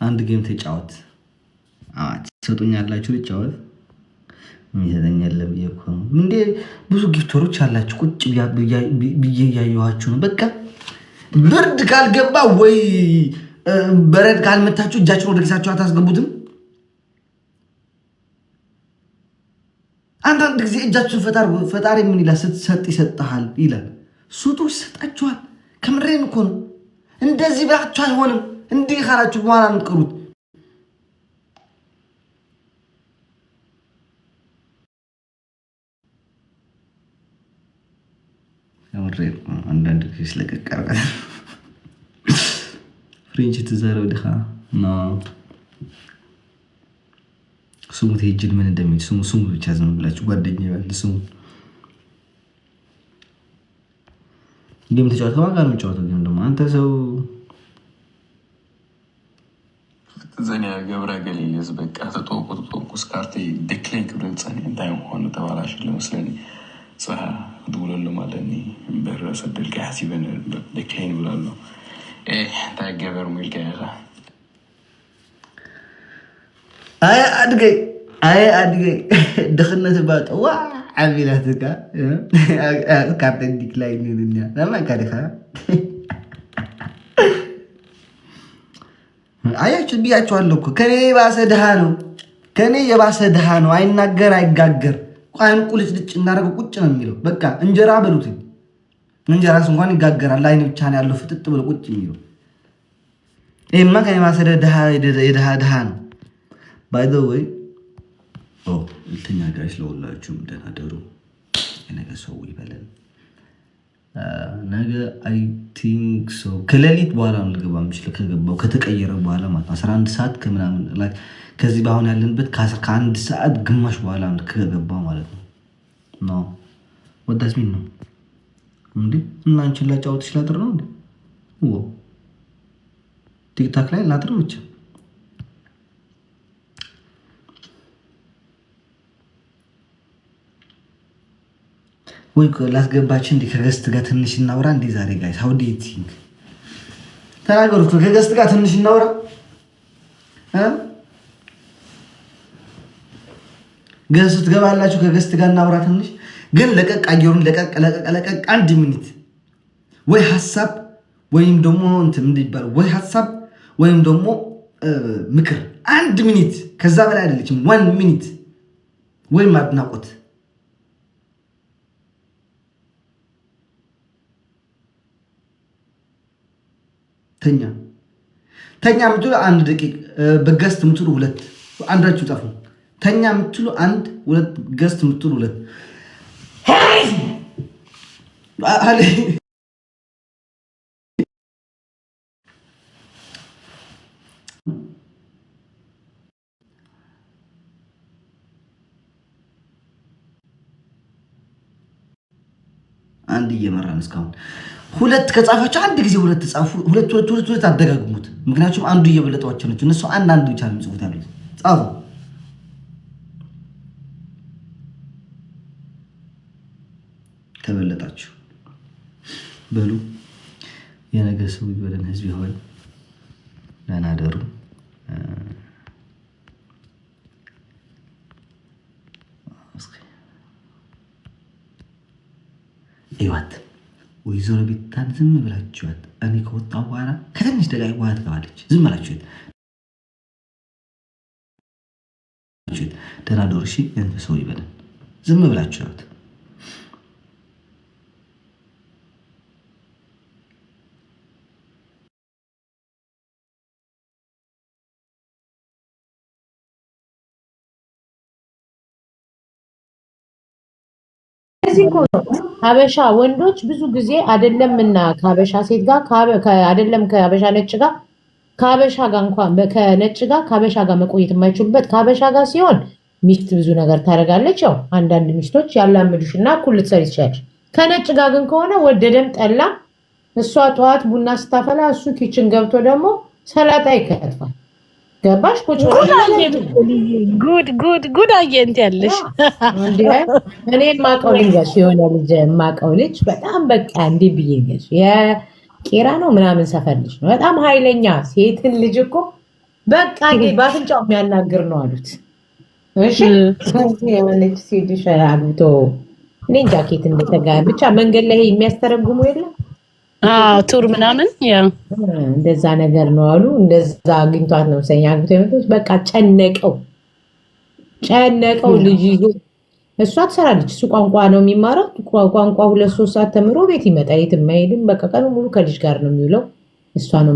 አንድ ጌም ተጫወት። ትሰጡኛላችሁ ልጫወት? የሚሰጠኝ የለም ብዬ እኮ ነው እንዴ። ብዙ ጊፍተሮች አላችሁ ቁጭ ብዬ እያየኋችሁ ነው። በቃ ብርድ ካልገባ ወይ በረድ ካልመታችሁ እጃችሁን ወደ ኪሳችሁ አታስገቡትም? አንዳንድ ጊዜ እጃችሁን ፈጣሪ ምን ይላል? ስትሰጥ ይሰጥሃል ይላል። ሱጡ ይሰጣችኋል። ከምሬን እኮ ነው። እንደዚህ ብላችሁ አይሆንም። እንዲህ ካላችሁ በኋላ እንቅሩት። አንዳንድ ጊዜ ስለቀቀረ ፍሬንች ትዛረው ድኻ ስሙ ትሄጅል ምን እንደሚል ስሙ ብቻ ዝም ብላችሁ ጓደኛ ይባል ስሙ ጌም ተጫወት። ከማን ጋር ነው የምትጫወተው? ጌም ደግሞ አንተ ሰው ዘኒያ ገብረ ገሊልዝ በቃ ተጦቁ ስካርቴ ዴክሌን ክብርን ጸኒ እንታይ ሆነ ተባላሽ ለመስለኒ صح تقول له مالني برس الدلقاسي بين دكلين ولا له ايه تاع جبر ملك يا اي ادقي دخلنا تبات وا عميلاتك كارت ديكلاين لنا لما كارخا አያችሁ ቢያችኋለሁ እኮ ከኔ የባሰ ድሃ ነው አይናገር አይጋገር ቋን ቁልጭ ልጭ እናረገው ቁጭ ነው የሚለው። በቃ እንጀራ በሉት። እንጀራስ እንኳን ይጋገራል። ላይን ብቻ ነው ያለው ፍጥጥ ብሎ ቁጭ የሚለው። ይሄማ ከኔ ማሰደ ድሃ ነው። ባይ ዘ ዌይ እንተኛ ጋይስ፣ ለሁላችሁም ደህና ደሩ። የነገ ሰው ይበለን። ነገ አይ ቲንክ ሶ ከሌሊት በኋላ ነው ልገባ የምችለው። ከገባው ከተቀየረ በኋላ ማለት 11 ሰዓት ከምናምን ላይ ከዚህ ባሁን ያለንበት ከ1 ሰዓት ግማሽ በኋላ ከገባው ማለት ነው። ነው ወዳስ ምን ነው እንዴ? እና አንቺን ላጫውትሽ ላጥር ነው እንዴ? ቲክታክ ላይ ላጥር ብቻ ወይ ላስገባችን እንዴ? ከገስት ጋር ትንሽ እናውራ እንዴ ዛሬ ጋይስ? ሃው ዱ ዩ ቲንክ? ተናገሩት። ከገስት ጋር ትንሽ እናውራ ገስት ትገባላችሁ። ከገስት ጋር እናውራ ትንሽ ግን ለቀቅ አየሩን ለቀቅ 1 ሚኒት ወይ ሐሳብ ወይም ደግሞ እንትን እንዲባል ወይ ሐሳብ ወይም ደግሞ ምክር 1 ሚኒት ከዛ በላይ አይደለችም። 1 ሚኒት ወይ ማድናቆት ተኛ ምትሉ 1 ደቂቃ በገስት ምትሉ 2 አንዳችሁ ጠፉ። ተኛ ምትሉ 1 2 ገስት ምትሉ 2 አለ። አንድ እየመራን እስካሁን 2 ከጻፋችሁ አንድ ጊዜ 2 ጻፉ። 2 አደጋግሙት። ምክንያቱም አንዱ እየበለጠዋቸው ነው። እነሱ አንድ ብቻ ነው የሚጽፉት ያሉት። ጻፉ። ተበለጣችሁ በሉ። የነገ ሰው ይበለን። ህዝብ ይሆን ደህና ደሩ። ይዋት ወይዘሮ ቤታን ዝም ብላችኋት። እኔ ከወጣሁ በኋላ ከትንሽ ደቂቃ በኋላ ትገባለች። ዝም ብላችሁት ደህና ደሩ። እሺ ሰው ይበለን። ዝም ብላችኋት ሀበሻ ወንዶች ብዙ ጊዜ አይደለምና ከሀበሻ ሴት ጋር አይደለም ከሀበሻ ነጭ ጋር ከሀበሻ ጋር እንኳን ከነጭ ጋር ከሀበሻ ጋር መቆየት የማይችሉበት ከሀበሻ ጋር ሲሆን ሚስት ብዙ ነገር ታደርጋለች። ያው አንዳንድ ሚስቶች ያላምዱሽና እኩል ልትሰሪ ትችላለች። ከነጭ ጋር ግን ከሆነ ወደደም ጠላ እሷ ጠዋት ቡና ስታፈላ እሱ ኪችን ገብቶ ደግሞ ሰላጣ ይከትፋል። ገባሽ? ጉድ አየንት ያለሽ እኔ የማውቀው ልጅ የሆነ ልጅ የማውቀው ልጅ በጣም በቃ እንዲህ ብዬሽ የቄራ ነው ምናምን ሰፈር ልጅ ነው። በጣም ኃይለኛ ሴትን ልጅ እኮ በቃ በአፍንጫው የሚያናግር ነው አሉት። እሺ የሆነች ሴትሽ አግብቶ እኔን ጃኬት እንደተጋ ብቻ መንገድ ላይ የሚያስተረጉሙ የለም ቱር ምናምን እንደዛ ነገር ነው አሉ። እንደዛ አግኝቷት ነው ሰኛ አግብቶ የመጣች። በቃ ጨነቀው ልጅ ይዞ እሷ ትሰራለች። እሱ ቋንቋ ነው የሚማረው። ቋንቋ 2-3 ሰዓት ተምሮ ቤት ይመጣ። የትም አይሄድም። በቃ ቀኑ ሙሉ ከልጅ ጋር ነው የሚውለው። እሷ ነው